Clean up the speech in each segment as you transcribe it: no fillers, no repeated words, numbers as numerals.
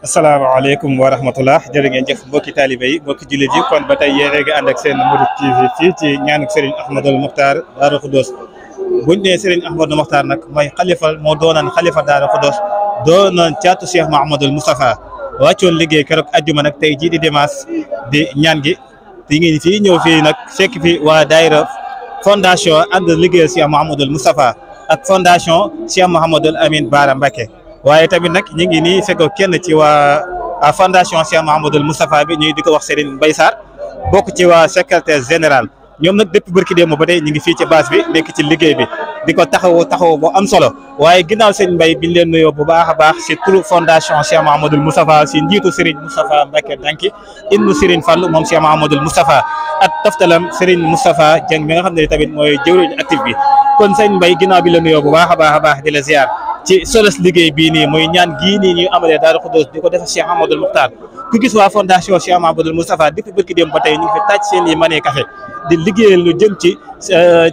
asalaamaaleykum wa rahmatullah jërë ngeen jëf mbokki taalibe yi mbokki jullit yi kon ba tey yéen a ngi ànd ak seen Mouride TV fii ci ñaanuk Serigne Ahmadul Mokhtar Daaru Khoudoss buñ nee Serigne Ahmadul Mokhtar nag mooy xalifa moo doonoon xalifa Daaru Khoudoss doonoon caatu Cheikh Mouhamadul Moustapha wàccoon liggéey keroog ajjuma nag tey jii di dimanche di ñaan gi te ngi fii ñëw fii nag fekk fi waa daayira fondation ànd liggéeyal Cheikh Mouhamadul Moustapha ak fondation Cheikh Mouhamadul Amine Bara Mbacké waaye tamit nag ñu ngi nii fekkoo kenn ci waa fondation Cheikh Mouhamadul Moustapha bi ñuy di ko wax Serigne Mbaye Sarr bokk ci waa secrétaire général ñoom nag depuis barki démb ba tey ñu ngi fii ci base bi nekk ci liggéey bi di ko taxaw bu am solo waaye ginnaaw sëñ Mbaye biñ leen nuyoo bu baax a baax si turu fondation Cheikh Mouhamadul Moustapha si njiitu Serigne Moustapha Mbacké Danki ibnu Serigne Fallou moom Cheikh Mouhamadul Moustapha ak taftalam Serigne Moustapha Dieng mi nga xam ne tamit mooy jëwriñ actif bi kon sëñ Mbaye ginnaaw bi la nuyoo bu baax a baax di la ziar ci solos liggéey bii nii muy ñaan gii nii ñuy amalee Daaru Khoudoss di ko def Cheikh Ahmadul Mokhtar ku gis waa fondation Cheikh Mouhamadul Moustapha depuis barki dem ba tey ñu ngi fi tàcc seen yi manee café di liggéeyal lu jëm ci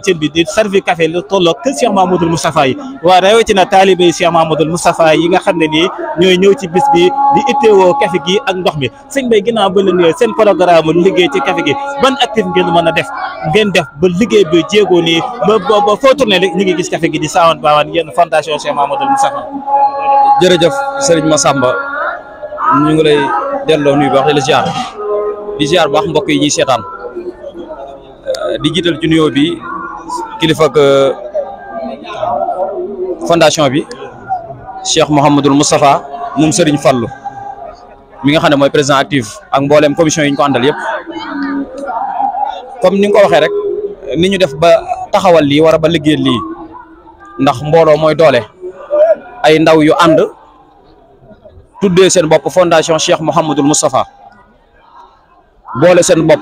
cin bi di servi café lu tolloo kër Cheikh Mouhamadul Moustapha yi waa rawatina taalibe yi Cheikh Mouhamadul Moustapha yi nga xam ne nii ñooy ñëw ci bis bi di itteewoo café gi ak ndox mi sëñ Mbaye ginnaaw ba la nuyoo seen programme liggéey ci café gi ban actif ngeen mën a def ba liggéey bi jéegoo nii ba foo tourné rek ñu ngi gis café gi di saawan baawaan yéen fondation Cheikh Mouhamadul Moustapha. jërëjëf Serigne Massamba ñu ngi lay delloo nuyu baax di ziar baax mbokk yi ñuy seetaan di jiital ci nuyoo bi kilifa ak fondation bi Cheikh Mouhamadul Moustapha moom Serigne Fallou mi nga xam ne mooy président actif ak mboolem commission yi ñu ko àndal yëpp comme ni nga ko waxee rek ni ñu def ba taxawal lii war a ba liggéeyal lii ndax mbooloo mooy doole ay ndaw yu ànd tuddee seen bopp fondation Cheikh Mouhamadul Moustapha boole seen bopp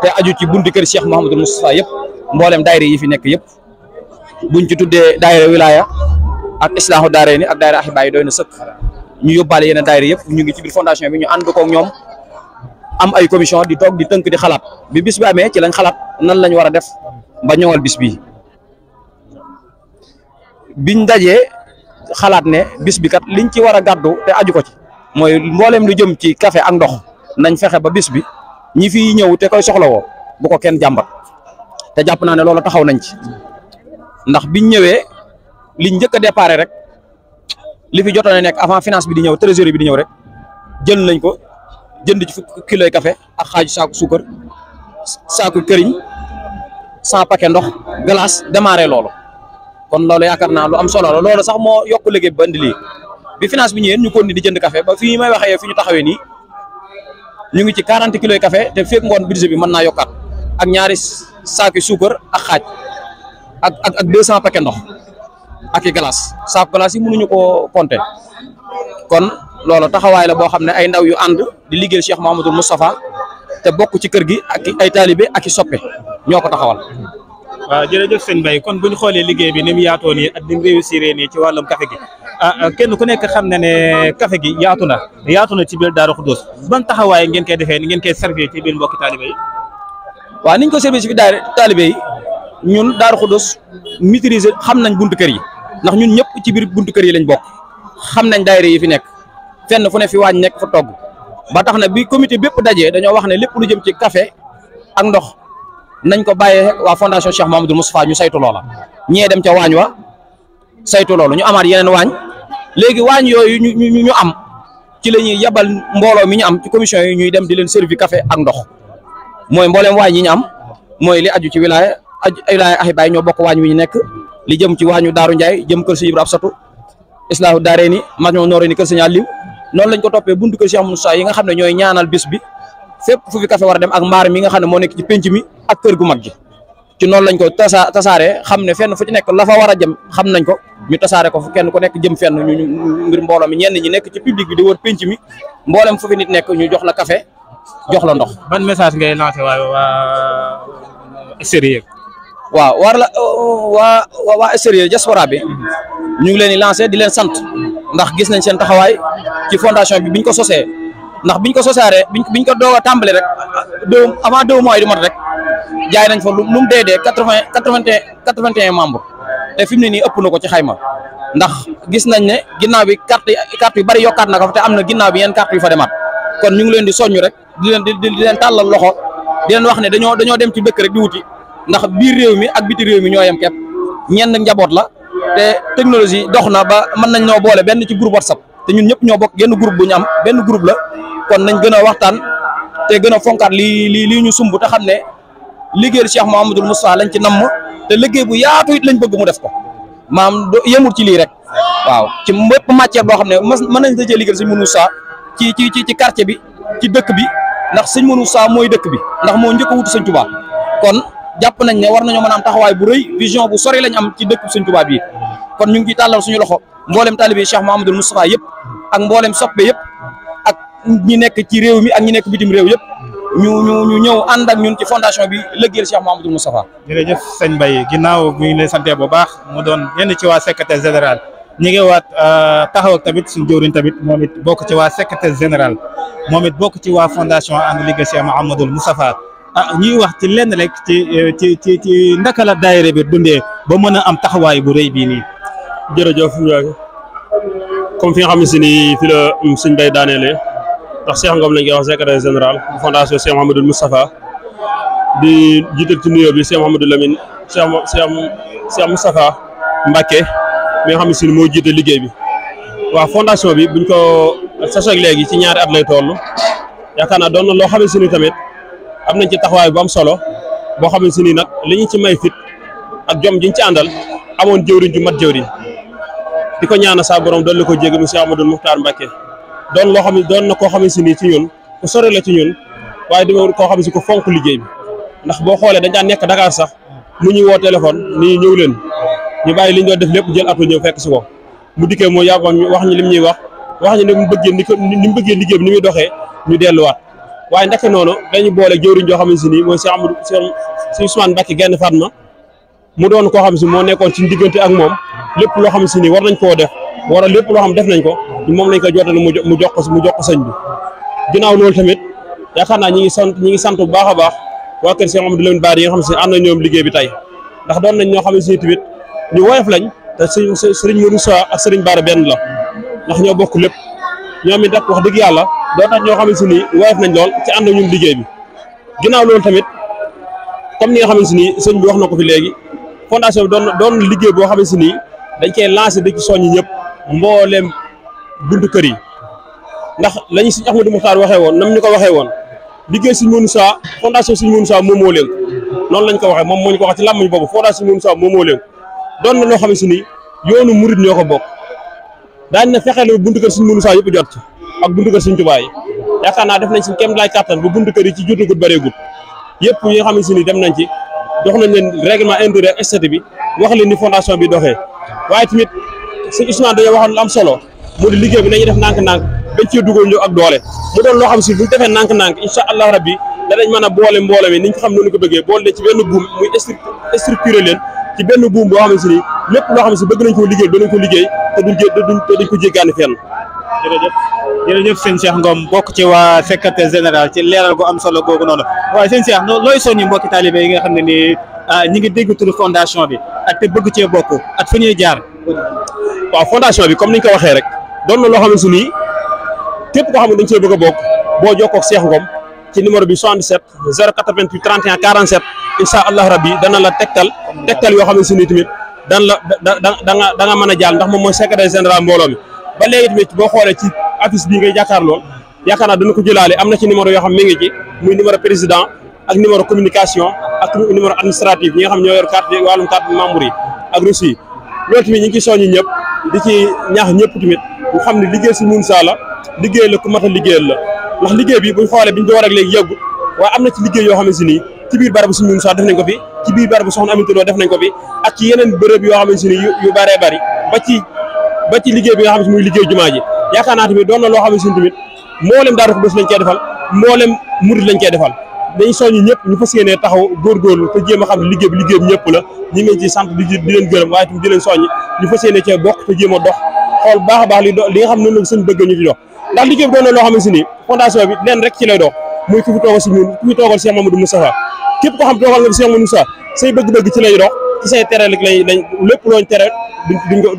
te aju ci buntu kër Cheikh Mouhamadul Moustapha yëpp mboolem daayira yi fi nekk yëpp buñ ci tuddee daayira wilaya ak islaahu daarayni ak daayira ahibaay doy na sëkk ñu yóbbaale yeneen daayira yëpp ñu ngi ci biir fondation bi ñu ànd ko ak ñoom am ay commission di toog di tënk di xalaat bi bis bi amee ci lañ xalaat nan lañ war a def ba ñëwal bis bii biñ dajee xalaat ne bis bi kat liñ ci war a gàddu te aju ko ci mooy mboolem lu jëm ci café ak ndox nañ fexe ba bis bi ñi fi ñëw te koy soxlawoo bu ko kenn jàmbat te jàpp naa ne loolu taxaw nañ ci ndax biñ ñëwee liñ njëkk a déparé rek li fi jotoon a nekk avant finance bi di ñëw trésorerie bi di ñëw rek jël nañ ko jënd ci fukki kiloy café ak xaaju saaku suukar saaku këriñ 100 paquet ndox glace démarré loolu kon loolu yaakaar naa lu am solo la loolu sax moo yokk liggéey bi ba indi lii bi finance bi ñëwee ñu kon ni di jënd café ba fii may waxee fi ñu taxawee nii ñu ngi ci 40 kilos café te fekk ngoon budget bi mën naa yokkaat ak ñaari saaki suukar ak xaaj ak 200 paquet ndox ak i glace saaku glace yi mënuñu koo compter kon loolu taxawaay la boo xam ne ay ndaw yu ànd di liggéeyal Cheikh Mouhamadul Moustapha te bokk ci kër gi ak ay taalibe ak i soppe ñoo ko taxawal. waaw jërëjëf sëñ Mbaye kon bu ñu xoolee liggéey bi ni mu yaatoo nii ak ni mu réussir nii ci wàllum café gi kenn ku nekk xam na ne café gi yaatu na ci biir Daaru Khoudoss ban taxawaay ngeen koy defee ni ngeen koy servir ci biir mbokki taalibe yi. waaw niñ ko servir ci biir taalibe yi ñun Daaru Khoudoss maîtriser xam nañ buntu kër yi ndax ñun ñëpp ci biir buntu kër yi lañ bokk xam nañ daayira yi fi nekk fenn fu ne fi waañ nekk fa togg ba tax na bi comité bépp dajee dañoo wax ne lépp lu jëm ci café ak ndox nañ ko bàyyee waa fondation Cheikh Mouhamadul Moustapha ñu saytu loola ñee dem ca waañ wa saytu loolu ñu amaat yeneen waañ léegi waañ yooyu ñu am ci la ñuy yabal mbooloo mi ñu am ci commission yi ñuy dem di leen servir café ak ndox mooy mbooleem waañ yi ñu am mooy li aju ci wilaya ahibaay ñoo bokk waañ wi ñu nekk li jëm ci waañu Daaru Ndiaye jëm kër si Ibra Absatu islaahu daarayni majmu noorayni kër Sëñ Aliou noonu lañ ko toppee buntu kër Cheikh Moussa yi nga xam ne ñooy ñaanal bis bi fépp fu fi café war a dem ak mbaar mi nga xam ne moo nekk ci penc mi ak kër gu mag gi ci noonu lañ ko tasaaree xam ne fenn fu ci nekk la fa war a jëm xam nañ ko ñu tasaare ko fu kenn ku nekk jëm fenn ñu ngir mbooloo mi ñenn ñi nekk ci public bi di wër penc mi mboolem fu fi nit nekk ñu jox la café jox la ndox. ban message ngay lancé waa extérieur. waaw waa extérieur diaspora bi ñu ngi leen di lancé di leen sant ndax gis nañ seen taxawaay ci fondation bi biñ ko sosee ndax biñ ko sosaaree biñ ko doog a tàmbali rek avant 2 mois du mat rek jaay nañ fa lu mu dee 81 membres te fi mu ne nii ëpp na ko ci xayma ndax gis nañ ne ginnaaw bi carte yu bari yokkaat na ko fa te am na ginnaaw bi yenn carte yu fa demaat kon ñu ngi leen di soññ rek di leen tàllal loxo di leen wax ne dañoo dem ci dëkk rek di wuti ndax biir réew mi ak biti réew mi ñoo yem képp ñenn njaboot la te technologie dox na ba mën nañ ñoo boole benn ci groupe WhatsApp te ñun ñëpp ñoo bokk genn groupe bu ñu am benn groupe la kon nañ gën a waxtaan te gën a fonkaat lii ñu sumb te xam ne liggéeyal Cheikh Mouhamadoul Moustapha lañ ci namm te liggéey bu yaatu it lañ bëgg mu def ko maam yemul ci lii rek waaw ci bépp matière boo xam ne mën nañ dajee liggéeyal Sëñ Moustapha ci quartier bi ci dëkk bi ndax Sëñ Moustapha mooy dëkk bi ndax moo njëkk a wutu Sëñ Touba kon jàpp nañ ne war nañoo mën a am taxawaay bu rëy vision bu sori lañ am ci dëkk Sëñ Touba bii kon ñu ngi ciy tàllal suñu loxo mboolem taalibe Cheikh Mouhamadoul Moustapha yëpp ak mboolem soppe yëpp ak ñi nekk ci réew mi ak ñi nekk bitim réew yëpp ñu ñëw ànd ak ñun ci fondation bi liggéeyal Cheikh Mouhamadoul Moustapha. jërëjëf sëñ Mbaye ginnaaw bi ñu lay sante bu baax mu doon yenn ci waa secrétaire général ñi ngi waat taxaw ak tamit suñu jëwriñ tamit moom it bokk ci waa secrétaire général moom it bokk ci waa fondation ànd liggéey Cheikh Mouhamadoul Moustapha ñuy wax ci lenn rek ci ndaka la daayira bi dundee ba mën a am taxawaay bu rëy bii nii. jërëjëf comme fi nga xam ne si ni fi la suñ bay daaneele ndax Cheikh Ngom lañ koy wax secrétaire général fondation Cheikh Mouhamadoul Moustapha di jiital ci nuyoo bi Cheikh Mouhamadou Lamine Cheikh Moustapha Mbacké mi nga xam ne si ni moo jiite liggéey bi waaw fondation bi buñ ko sasoo léegi ci ñaari at lay toll yaakaar naa doon na loo xam ne si ni tamit am nañ ci taxawaay bu am solo boo xam ne si ni nag li ñu ci may fit ak jom jiñ ci àndal amoon jëwriñ ju mat jëwriñ di ko ñaana saa borom doon la ko jéggi mu Cheikh Amadou Moukhtar Mbacké doon loo xam ne doon na koo xam ne si nii ci ñun ku sore la ci ñun waaye di koo xam ne si ko fonk liggéey bi ndax boo xoolee dañ daan nekk Dakar sax mu ñuy woo téléphone nii ñëw leen ñu bàyyi li ñu doon def lépp jël ato ñëw fekk si ko mu dikkee moo yàgg wax ñu lim ñuy wax ñu ne mu bëggee ni mu bëggee liggéey bi ni muy doxee ñu delluwaat waaye ndeke noonu dañu boole jëwriñ joo xam ne si nii mooy Cheikh Amadou Cheikh Ousmane Mbacké Gaïndé Fatma mu doon koo xam si moo nekkoon ci diggante ak moom lépp loo xam si nii war nañ koo def wala lépp loo xam def nañ ko moom lañ ko jotal mu jox ko sëñ bi ginnaaw loolu tamit yaakaar naa ñi ngi sant bu baax a baax waa kër Cheikh Amadou Lamine Bara yi nga xam si ànd na ñoom liggéey bi tey ndax doon nañ ñoo xam ne si tamit ñu woyof lañ te sëriñ Modou Sow ak sëriñ Bara benn la ndax ñoo bokk lépp ñoom it rek wax dëgg yàlla doon nañ ñoo xam ne si nii woyof nañ lool ci ànd ak ñun liggéey bi ginnaaw loolu tamit comme ni nga xam ne si nii sëñ bi wax na ko fi léegi fondation bi doon liggéey boo xam ne si nii dañ koy lancé di ci soññi ñëpp mbooleem buntu kër yi ndax lañu Sëñ Ahmadou Moukhtar waxee woon nam ñu ko waxee woon liggéey Sëñ Mounoussa fondation Sëñ Mounoussa moom moo leen noonu lañ ko waxee moom moo ñu ko wax ci làmmiñ boobu fondation Sëñ Mounoussa moom moo leen doon na loo xam ne si nii yoonu murid ñoo ko bokk daañ na fexeel buntu kër Sëñ Mounoussa yëpp jot ak buntu kër Sëñ Tuubaa yi yaakaar naa def nañ si kem laay kàttan ba buntu kër yi ci jotagut bareegut yëpp yi nga xam ne si nii dem nañ ci dox nañ leen règlement intérieur statut bi wax leen ni fondation bi doxee waaye tamit Sëñ Ousmane dañoo waxoon lu am solo mu di liggéey bi nañuy def nànk-nànk dañ cee dugal ñëw ak doole mu doon loo xam si buñ defee nànk-nànk incha allah rabbi danañ mën a boole mbooloo mi niñ ko xam noonu ko bëggee boole leen ci benn buum muy structuré leen ci benn buum boo xam ne si nii lépp loo xam ne si bëgg nañ koo liggéey danañ ko liggéey te duñ ko jéggaani fenn. jërëjëf sëñ Cheikh Ngom bokk ci waa secrétaire général ci leeral gu am solo googu noonu waaye sëñ Cheikh looy soññi mbokki taalibe yi nga xam ne nii ñi ngi dégg turu fondation bi ak te bëgg cee bokk ak fu ñuy jaar. waaw fondation bi comme niñ ko waxee rek doon na loo xam ne si nii képp koo xam ne dañ cee bëgg a bokk boo jokkoo ak Cheikh Ngom ci numéro bi 77 088 31 47 incha allah rabbi dana la tegtal yoo xam ne si nii tamit da nga mën a jàll ndax moom mooy secrétaire général mbooloo mi ba léegi tamit boo xoolee ci affiche bii ngay jàkkaarloo yaakaar naa dana ko jëlaale am na ci numéro yoo xam mi ngi ci muy numéro président ak numéro communication ak numéro administratif ñi nga xam ñoo yor carte wàllum carte membre yi ak reçu yi loolu tamit ñu ngi ciy soññi ñëpp di ci ñaax ñëpp tamit ñu xam ne liggéey Sëñ Mounoussa la liggéey la ku mat a liggéeyal la ndax liggéey bi buñ xoolee biñ ko war ak léegi yàggut waaye am na ci liggéey yoo xam ne si nii ci biir barabu Sëñ Mounoussa def nañ ko fi ci biir barabu Soxna Aminta Lo def nañ ko fi ak ci yeneen bërëb yoo xam ne si nii yu bëree bëri ba ci liggéey bi nga xam ne si muy liggéey jumaa ji yaakaar naa tamit doon na loo xam ne si tamit mboolem Daaru Xudoos lañ koy defal mboolem murid lañ koy defal dañ soññi ñëpp ñu fas yéenee taxaw góorgóorlu te jéem a xam ne liggéey bi ñëpp la ñi ngi ci sant di leen gërëm waaye tamit di leen soññi ñu fas yéenee cee bokk te jéem a dox xool baax a baax li nga xam ne noonu la seen bëgg ñu ci dox ndax liggéey bi doon na loo xam ne si nii fondation bi leen rek ci lay dox muy ku fi toogal si ñun ku fi toogal Cheikh Mamadou Moustapha képp ko xam toogal nga fi Cheikh Mamadou Moustapha say bëgg-bëgg ci lay dox ci say tere rek lañ lépp looñ tere duñ ko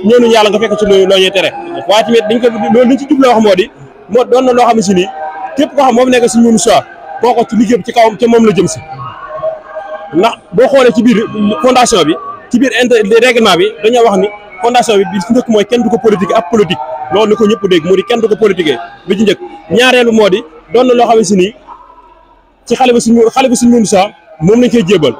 ñooñu yàlla nga fekk ci loo ñuy tere waaye tamit dañ ko loolu liñ ci jubloo wax moo di moo doon na loo xam ne si nii képp koo xam moom nekk si ñun soit kooko ci liggéey ci kawam ca moom la jëm si ndax boo xoolee ci biir fondation bi ci biir règlement bi dañoo wax ni fondation bi bi ci njëkk mooy kenn du ko politique ab politique loolu ni ko ñëpp dégg moo di kenn du ko politiquer bi ci njëkk ñaareelu moo di doon na loo xam ne si nii ci xale bi suñu soit moom lañ koy jébal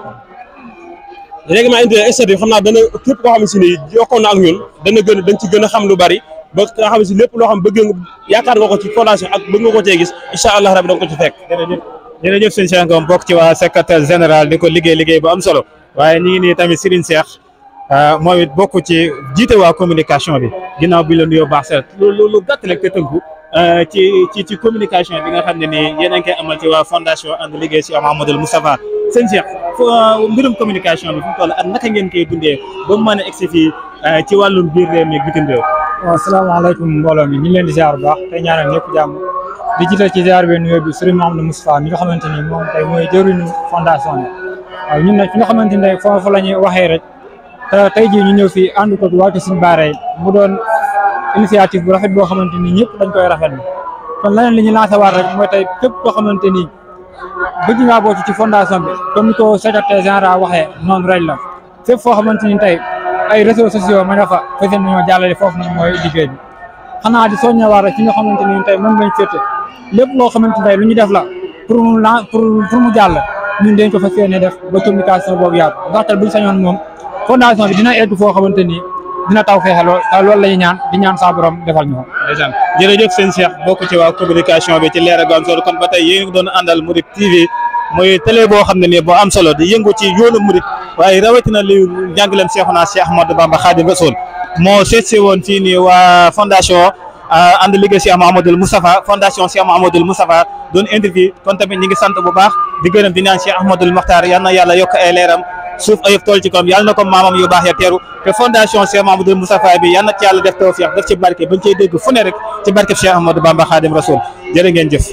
règlement intérieur statut xam naa dana képp koo xam ne si nii yokkoon na ak ñun dañ ci gën a xam lu bari ba nga xam ne si lépp loo xam bëgg nga yaakaar nga ko ci fondation ak bëgg nga ko cee gis incha allah rabi da nga ko ci fekk. jërëjëf sëñ Cheikh Ngom bokk ci waa secrétaire général di ko liggéey bu am solo waaye ñu ngi nii tamit Serigne Cheikh moom it bokk ci jiite waa communication bi ginnaaw bi la nuyoo baax seet lu gàtt rek te tënku ci communication bi nga xam ne nii yéen a ngi koy amal ci waa fondation ànd liggéey si Mouhamadoul Moustapha sëñ Cheikh mbirum communication bi fu mu toll ak naka ngeen koy dundee ba mu mën a egsi fii ci wàllum biir réew mi ak bitim réew. waaw asalaamaaleykum mbooloo mi ñu ngi leen di ziar bu baax tey ñaanal ñëpp jàmm di jiital ci ziar bi nuyoo bi Serigne Mouhamadoul Moustapha mi nga xamante ni moom tey mooy jëriñu fondation bi waaw ñun nag fi nga xamante ni foofu la ñuy waxee rek te tey jii ñu ñëw fii ànd ko waa ci suñu baare mu doon initiative bu rafet boo xamante ni ñëpp dañ koy rafetlu kon leneen li ñu lancé waat rek mooy tey képp koo xamante ni bëgg ngaa bokk ci fondation bi comme ni ko secrétaire général waxee noonu rek la fépp foo xamante ni tey ay réseaux sociaux ma nga fa fas yéene nañoo jàllale foofu nag mooy liggéey bi xanaa di soññewaat rek ci nga xamante ni tey moom lañ féete lépp loo xamante ni tey lu ñu def la pour mu jàll ñun dañ ko fas yéene def ba communication boobu yaatu ndaxte buñ sañoon moom fondation bi dina egg foo xamante ni dina taw feexe lool te loolu la ñuy ñaan di ñaan saa borom defal ñu ko. jërëjëf sëñ Cheikh bokk ci waa communication bi ci leer ak am solo kon ba tey yéen ngi doon àndal Mouride TV mooy télé boo xam ne nii boo am solo di yëngu ci yoonu Mouride waaye rawatina li njàngaleem Cheikhouna Cheikh Ahmadou Bamba Khadim Rasoul moo seet si woon fii nii waa fondation ànd liggéey Cheikh Mouhamadoul Moustapha fondation Cheikh Mouhamadoul Moustapha doon interview kon tamit ñi ngi sant bu baax di gërëm di ñaan Cheikh Ahmadoul Mokhtar yal na yàlla yokk ay leeram suuf ayëf tool ci koom yàlla na ko maamam yu baax ya teeru te fondation Cheikh Mouhamadoul Moustapha bi yal na ci yàlla def tawfiq def ci barke bañ cey dégg fu ne rek ci barke Cheikh Ahmadou Bamba Khadim Rasoul jërë ngeen jëf